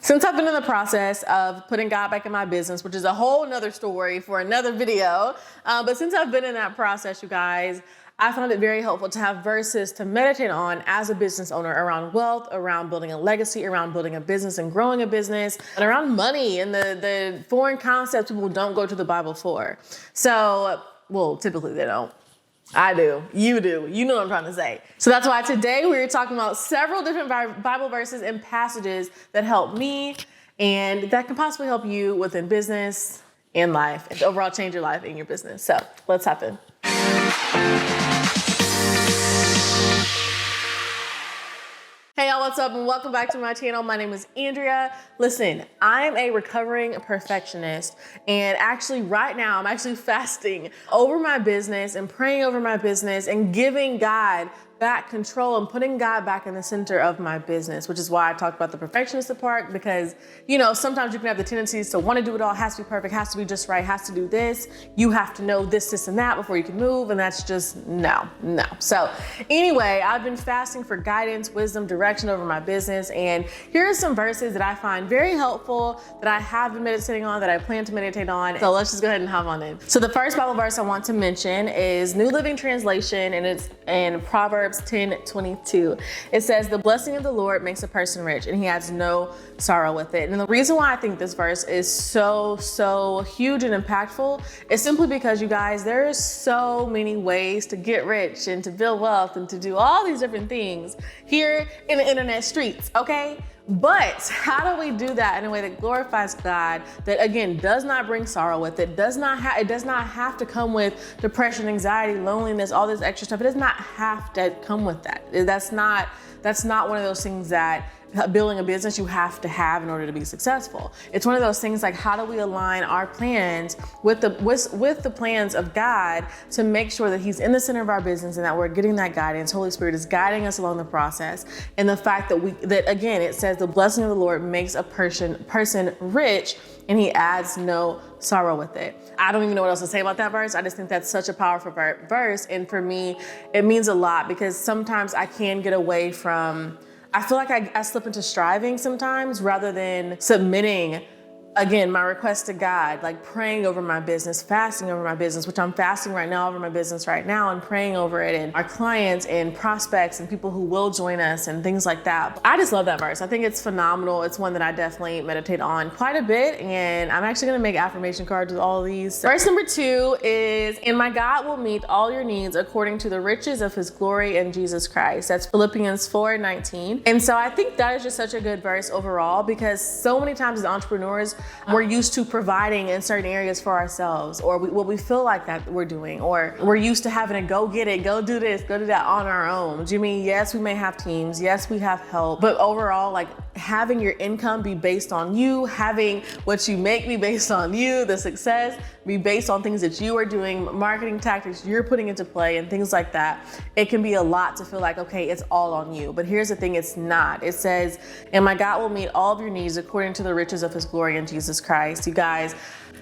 Since I've been in the process of putting God back in my business, which is a whole nother story for another video, but since I've been in that process, you guys, I found it very helpful to have verses to meditate on as a business owner around wealth, around building a legacy, around building a business and growing a business, and around money and the foreign concepts people don't go to the Bible for. So, well, typically they don't. I do. You do. You know what I'm trying to say. So that's why today we're talking about several different Bible verses and passages that help me and that can possibly help you within business and life and overall change your life and your business. So let's hop in. Hey y'all, what's up and welcome back to my channel. My name is Andrea. Listen, I'm a recovering perfectionist and actually right now I'm actually fasting over my business and praying over my business and giving God back control and putting God back in the center of my business, which is why I talked about the perfectionist part, because, you know, sometimes you can have the tendencies to want to do it all, has to be perfect, has to be just right, has to do this. You have to know this, and that before you can move. And that's just no. So anyway, I've been fasting for guidance, wisdom, direction over my business. And here are some verses that I find very helpful that I have been meditating on, that I plan to meditate on. So let's just go ahead and hop on in. So the first Bible verse I want to mention is New Living Translation, and it's in Proverbs 10:22. It says, "The blessing of the Lord makes a person rich, and he has no sorrow with it." And the reason why I think this verse is so huge and impactful is simply because, you guys, there's so many ways to get rich and to build wealth and to do all these different things here in the internet streets, okay? But how do we do that in a way that glorifies God, that again does not bring sorrow with it, it does not have to come with depression, anxiety, loneliness, all this extra stuff. It does not have to come with that. That's not one of those things that building a business you have to have in order to be successful. It's one of those things like, how do we align our plans with the plans of God to make sure that he's in the center of our business and that we're getting that guidance. Holy Spirit is guiding us along the process. And the fact that again, it says the blessing of the Lord makes a person rich and he adds no sorrow with it. I don't even know what else to say about that verse. I just think that's such a powerful verse. And for me, it means a lot because sometimes I can get away from, I feel like I slip into striving sometimes rather than submitting, again, my request to God, like praying over my business, fasting over my business, which I'm fasting right now over my business right now and praying over it and our clients and prospects and people who will join us and things like that. I just love that verse. I think it's phenomenal. It's one that I definitely meditate on quite a bit. And I'm actually going to make affirmation cards with all of these. Verse number 2 is, "And my God will meet all your needs according to the riches of his glory in Jesus Christ." That's Philippians 4:19. And so I think that is just such a good verse overall, because so many times as entrepreneurs, we're used to providing in certain areas for ourselves, or what we feel like that we're doing, or we're used to having to go get it, go do this, go do that on our own. Do you mean, yes, we may have teams, yes, we have help, but overall, like having your income be based on you, having what you make be based on you, the success be based on things that you are doing, marketing tactics you're putting into play and things like that. It can be a lot to feel like, okay, it's all on you. But here's the thing, it's not. It says, "And my God will meet all of your needs according to the riches of his glory in Jesus Christ." You guys,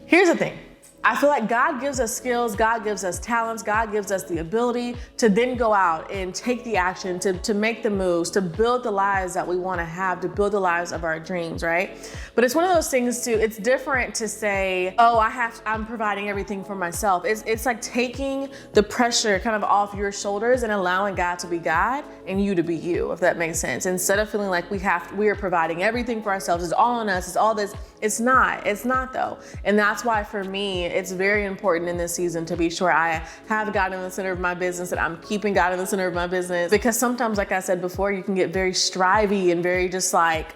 here's the thing. I feel like God gives us skills, God gives us talents, God gives us the ability to then go out and take the action, to make the moves, to build the lives that we want to have, to build the lives of our dreams, right? But it's one of those things too, it's different to say, oh, I'm providing everything for myself. It's like taking the pressure kind of off your shoulders and allowing God to be God and you to be you, if that makes sense. Instead of feeling like we are providing everything for ourselves, it's all on us, it's all this. It's not though. And that's why for me, it's very important in this season to be sure I have God in the center of my business, that I'm keeping God in the center of my business. Because sometimes, like I said before, you can get very strivey and very just like,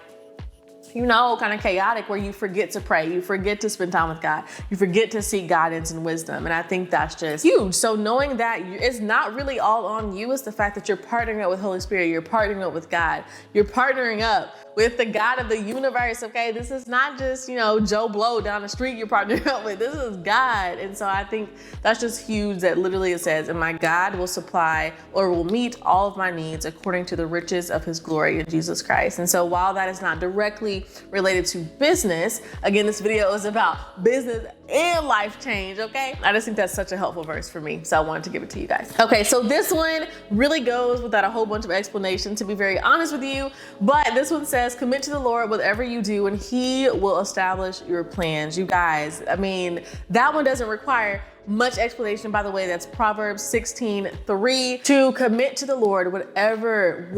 you know, kind of chaotic, where you forget to pray, you forget to spend time with God, you forget to seek guidance and wisdom. And I think that's just huge. So knowing that it's not really all on you, it's the fact that you're partnering up with Holy Spirit, you're partnering up with God, you're partnering up with the God of the universe, okay? This is not just, you know, Joe Blow down the street you're partnering up with. This is God. And so I think that's just huge, that literally it says, "And my God will supply or will meet all of my needs according to the riches of his glory in Jesus Christ." And so while that is not directly related to business, again, this video is about business and life change, okay? I just think that's such a helpful verse for me, so I wanted to give it to you guys. Okay, so this one really goes without a whole bunch of explanation, to be very honest with you, but this one says, commit to the Lord whatever you do and he will establish your plans. You guys, I mean, that one doesn't require much explanation. By the way, that's Proverbs 16:3, to commit to the Lord whatever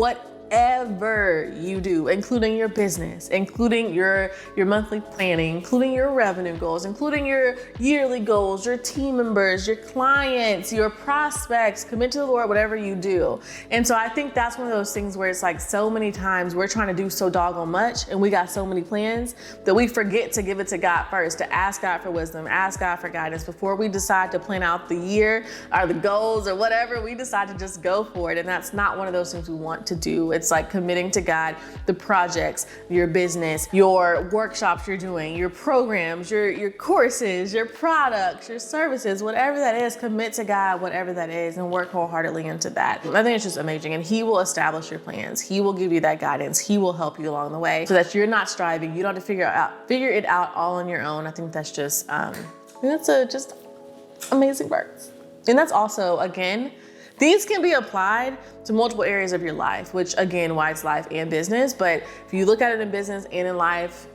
you do, including your business, including your monthly planning, including your revenue goals, including your yearly goals, your team members, your clients, your prospects. Commit to the Lord whatever you do. And so I think that's one of those things where it's like so many times we're trying to do so doggone much and we got so many plans that we forget to give it to God first, to ask God for wisdom, ask God for guidance before we decide to plan out the year or the goals or whatever. We decide to just go for it, and that's not one of those things we want to do. It's like committing to God the projects, your business, your workshops you're doing, your programs, your courses, your products, your services, whatever that is, commit to God, whatever that is, and work wholeheartedly into that. I think it's just amazing. And he will establish your plans. He will give you that guidance. He will help you along the way so that you're not striving. You don't have to figure it out all on your own. I think that's just, that's a just amazing verse. And that's also, again, these can be applied to multiple areas of your life, which again, why it's life and business. But if you look at it in business and in life,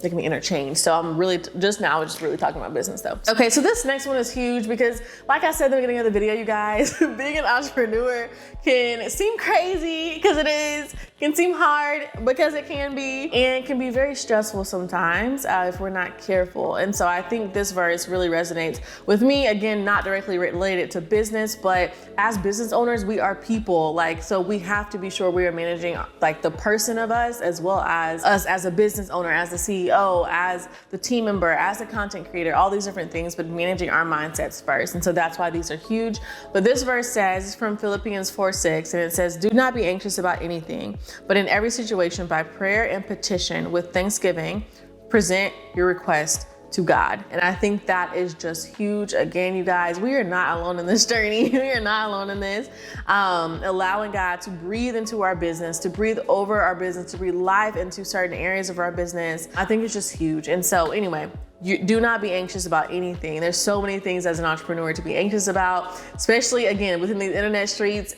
they can be interchanged. So I'm really, just really talking about business though. Okay, so this next one is huge because like I said at the beginning of the video, you guys, being an entrepreneur can seem crazy because it is, can seem hard because it can be, and can be very stressful sometimes if we're not careful. And so I think this verse really resonates with me. Again, not directly related to business, but as business owners, we are people. So we have to be sure we are managing like the person of us as well as us as a business owner, as the CEO, as the team member, as a content creator, all these different things, but managing our mindsets first. And so that's why these are huge. But this verse says, it's from Philippians 4:6, and it says, do not be anxious about anything, but in every situation by prayer and petition with thanksgiving, present your request to God. And I think that is just huge. Again, you guys, we are not alone in this journey. We are not alone in this. Allowing God to breathe into our business, to breathe over our business, to breathe life into certain areas of our business, I think it's just huge. And so anyway, you do not be anxious about anything. There's so many things as an entrepreneur to be anxious about, especially again, within these internet streets.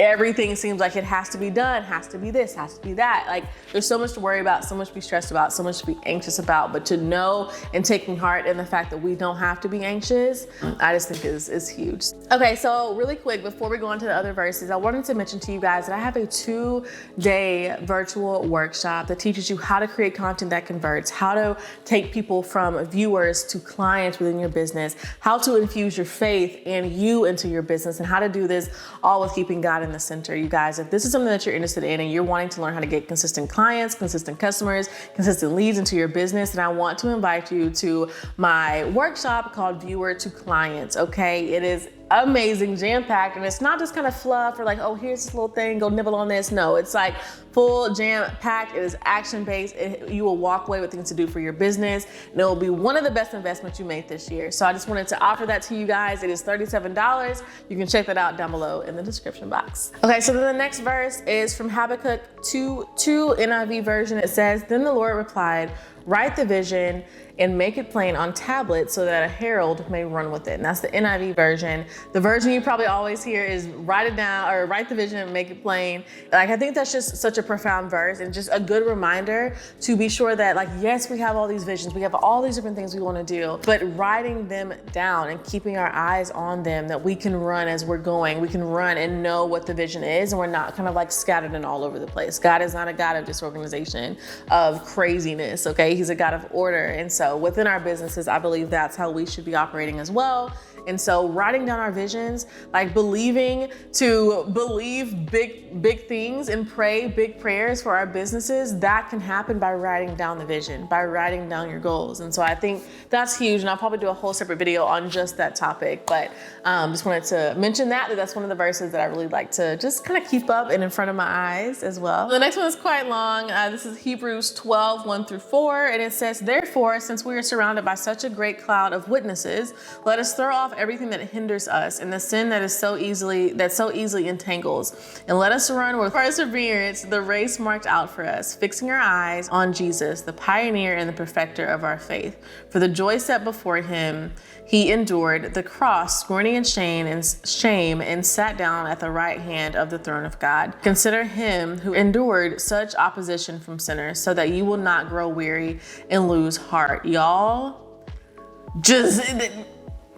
Everything seems like it has to be done, has to be this, has to be that. Like there's so much to worry about, so much to be stressed about, so much to be anxious about, but to know and taking heart in the fact that we don't have to be anxious, I just think is huge. Okay, so really quick, before we go on to the other verses, I wanted to mention to you guys that I have a 2-day virtual workshop that teaches you how to create content that converts, how to take people from viewers to clients within your business, how to infuse your faith and you into your business, and how to do this all with keeping God in the center. You guys, if this is something that you're interested in and you're wanting to learn how to get consistent clients, consistent customers, consistent leads into your business, then I want to invite you to my workshop called Viewer to Clients. Okay, it is amazing, jam-packed, and it's not just kind of fluff or like, oh, here's this little thing, go nibble on this. No, it's like full jam-packed. It is action-based. You will walk away with things to do for your business, and it will be one of the best investments you made this year. So I just wanted to offer that to you guys. It is $37. You can check that out down below in the description box. Okay, so then the next verse is from Habakkuk 2:2 NIV version. It says, then the Lord replied, write the vision and make it plain on tablets so that a herald may run with it. And that's the NIV version. The version you probably always hear is write it down or write the vision and make it plain. Like, I think that's just such a profound verse and just a good reminder to be sure that, like, yes, we have all these visions. We have all these different things we want to do, but writing them down and keeping our eyes on them, that we can run as we're going. We can run and know what the vision is, and we're not kind of like scattered and all over the place. God is not a God of disorganization, of craziness, okay? He's a God of order. And so within our businesses, I believe that's how we should be operating as well. And so writing down our visions, like believing to believe big things and pray big prayers for our businesses, that can happen by writing down the vision, by writing down your goals. And so I think that's huge. And I'll probably do a whole separate video on just that topic, but just wanted to mention that's one of the verses that I really like to just kind of keep up and in front of my eyes as well. The next one is quite long. This is Hebrews 12:1-4. And it says, therefore, since we are surrounded by such a great cloud of witnesses, let us throw off off everything that hinders us and the sin that so easily entangles. And let us run with perseverance the race marked out for us, fixing our eyes on Jesus, the pioneer and the perfecter of our faith. For the joy set before him, he endured the cross, scorning and shame, and sat down at the right hand of the throne of God. Consider him who endured such opposition from sinners, so that you will not grow weary and lose heart. Y'all,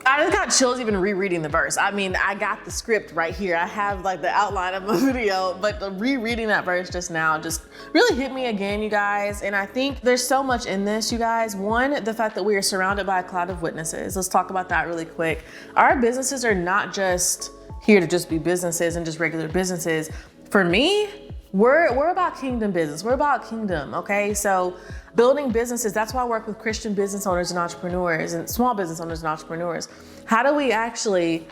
I just got chills even rereading the verse. I mean, I got the script right here. I have like the outline of my video, but the rereading that verse just now just really hit me again, you guys. And I think there's so much in this, you guys. One, the fact that we are surrounded by a cloud of witnesses. Let's talk about that really quick. Our businesses are not just here to just be businesses and just regular businesses. For me, we're about kingdom business. We're about kingdom, okay? So building businesses, that's why I work with Christian business owners and entrepreneurs and small business owners and entrepreneurs. How do we actually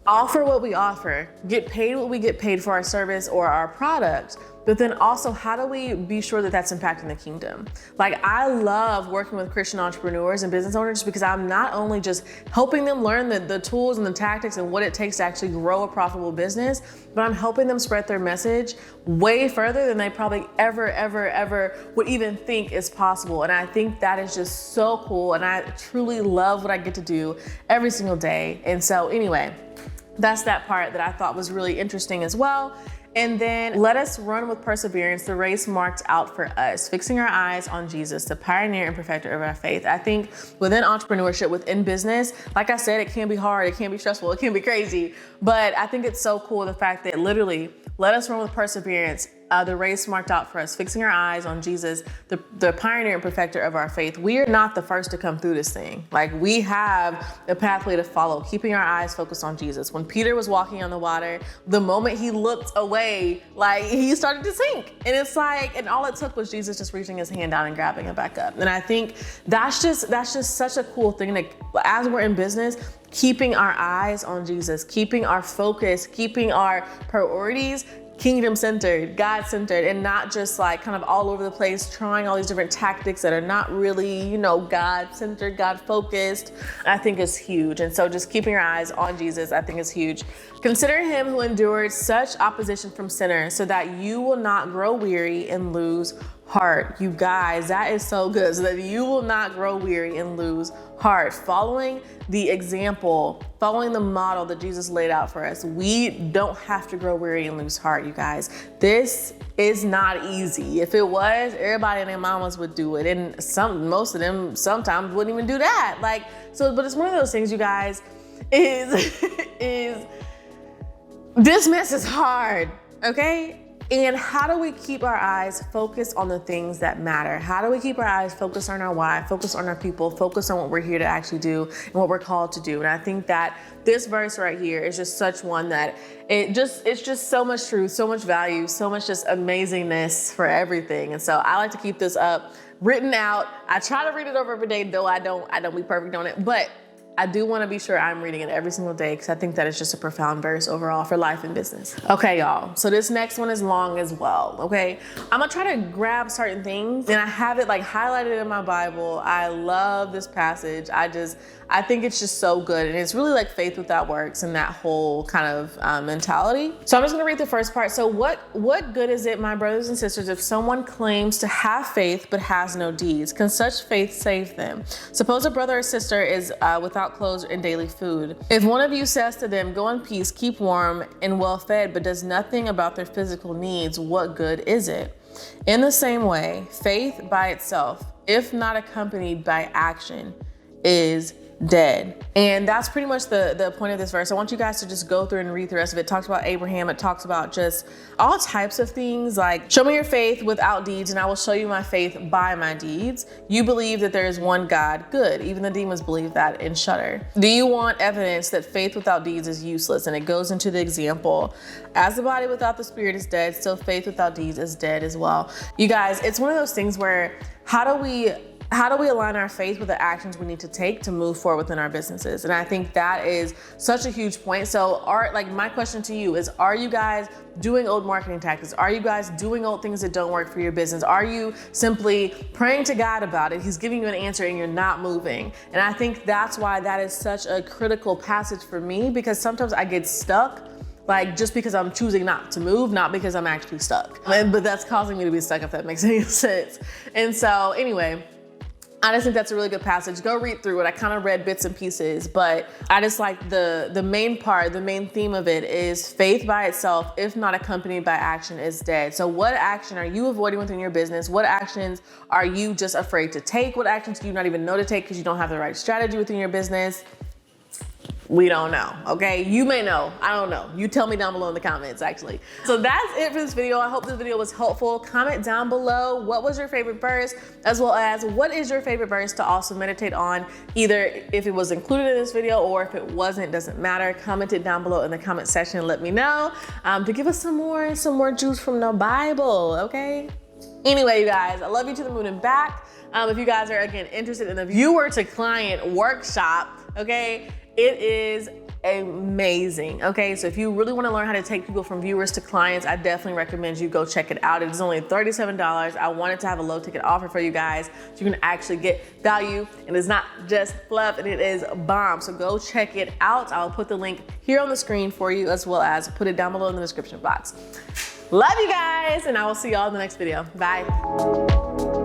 offer what we offer, get paid what we get paid for our service or our product, but then also how do we be sure that that's impacting the kingdom? Like, I love working with Christian entrepreneurs and business owners because I'm not only just helping them learn the tools and the tactics and what it takes to actually grow a profitable business, but I'm helping them spread their message way further than they probably ever would even think is possible. And I think that is just so cool. And I truly love what I get to do every single day. And so anyway, that's that part that I thought was really interesting as well. And then let us run with perseverance the race marked out for us, fixing our eyes on Jesus, the pioneer and perfecter of our faith. I think within entrepreneurship, within business, like I said, it can be hard, it can be stressful, it can be crazy. But I think it's so cool the fact that literally, let us run with perseverance the race marked out for us, fixing our eyes on Jesus, the pioneer and perfecter of our faith. We are not the first to come through this thing. Like, we have a pathway to follow, keeping our eyes focused on Jesus. When Peter was walking on the water, the moment he looked away, like, he started to sink. And it's like, and all it took was Jesus just reaching his hand down and grabbing it back up. And I think that's just such a cool thing that as we're in business, keeping our eyes on Jesus, keeping our focus, keeping our priorities kingdom-centered, God-centered, and not just like kind of all over the place, trying all these different tactics that are not really, you know, God-centered, God-focused, I think is huge. And so just keeping your eyes on Jesus, I think is huge. Consider him who endured such opposition from sinners, so that you will not grow weary and lose heart. You guys, that is so good. So that you will not grow weary and lose heart. Following the example, following the model that Jesus laid out for us, we don't have to grow weary and lose heart, you guys. This is not easy. If it was, everybody and their mamas would do it. And most of them sometimes wouldn't even do that. Like, so, but it's one of those things, you guys, is this mess is hard, okay? And how do we keep our eyes focused on the things that matter? How do we keep our eyes focused on our why, focused on our people, focused on what we're here to actually do and what we're called to do? And I think that this verse right here is just such one that it's just so much truth, so much value, so much just amazingness for everything. And so I like to keep this up, written out. I try to read it over every day, though I don't be perfect on it, but I do want to be sure I'm reading it every single day because I think that is just a profound verse overall for life and business. Okay, y'all. So this next one is long as well, okay? I'm going to try to grab certain things and I have it like highlighted in my Bible. I love this passage. I think it's just so good. And it's really like faith without works and that whole kind of mentality. So I'm just going to read the first part. So what good is it, my brothers and sisters, if someone claims to have faith but has no deeds? Can such faith save them? Suppose a brother or sister is without clothes and daily food. If one of you says to them, go in peace, keep warm and well fed, but does nothing about their physical needs, what good is it? In the same way, faith by itself, if not accompanied by action, is dead. And that's pretty much the point of this verse. I want you guys to just go through and read the rest of it. It talks about Abraham. It talks about just all types of things like, show me your faith without deeds and I will show you my faith by my deeds. You believe that there is one God. Good. Even the demons believe that and shudder. Do you want evidence that faith without deeds is useless? And it goes into the example, as the body without the spirit is dead, so faith without deeds is dead as well. You guys, it's one of those things where how do we how do we align our faith with the actions we need to take to move forward within our businesses? And I think that is such a huge point. So my question to you is, are you guys doing old marketing tactics? Are you guys doing old things that don't work for your business? Are you simply praying to God about it? He's giving you an answer and you're not moving. And I think that's why that is such a critical passage for me, because sometimes I get stuck, like just because I'm choosing not to move, not because I'm actually stuck. But that's causing me to be stuck, if that makes any sense. And so anyway, I just think that's a really good passage. Go read through it. I kind of read bits and pieces, but I just like the main part, the main theme of it is faith by itself, if not accompanied by action, is dead. So what action are you avoiding within your business? What actions are you just afraid to take? What actions do you not even know to take because you don't have the right strategy within your business? We don't know, okay? You may know, I don't know. You tell me down below in the comments, actually. So that's it for this video. I hope this video was helpful. Comment down below, what was your favorite verse, as well as what is your favorite verse to also meditate on, either if it was included in this video or if it wasn't, doesn't matter. Comment it down below in the comment section and let me know to give us some more juice from the Bible, okay? Anyway, you guys, I love you to the moon and back. If you guys are, again, interested in the viewer to client workshop, okay, it is amazing, okay? So if you really wanna learn how to take people from viewers to clients, I definitely recommend you go check it out. It is only $37. I wanted to have a low ticket offer for you guys so you can actually get value, and it's not just fluff, and it is bomb. So go check it out. I'll put the link here on the screen for you, as well as put it down below in the description box. Love you guys, and I will see y'all in the next video. Bye.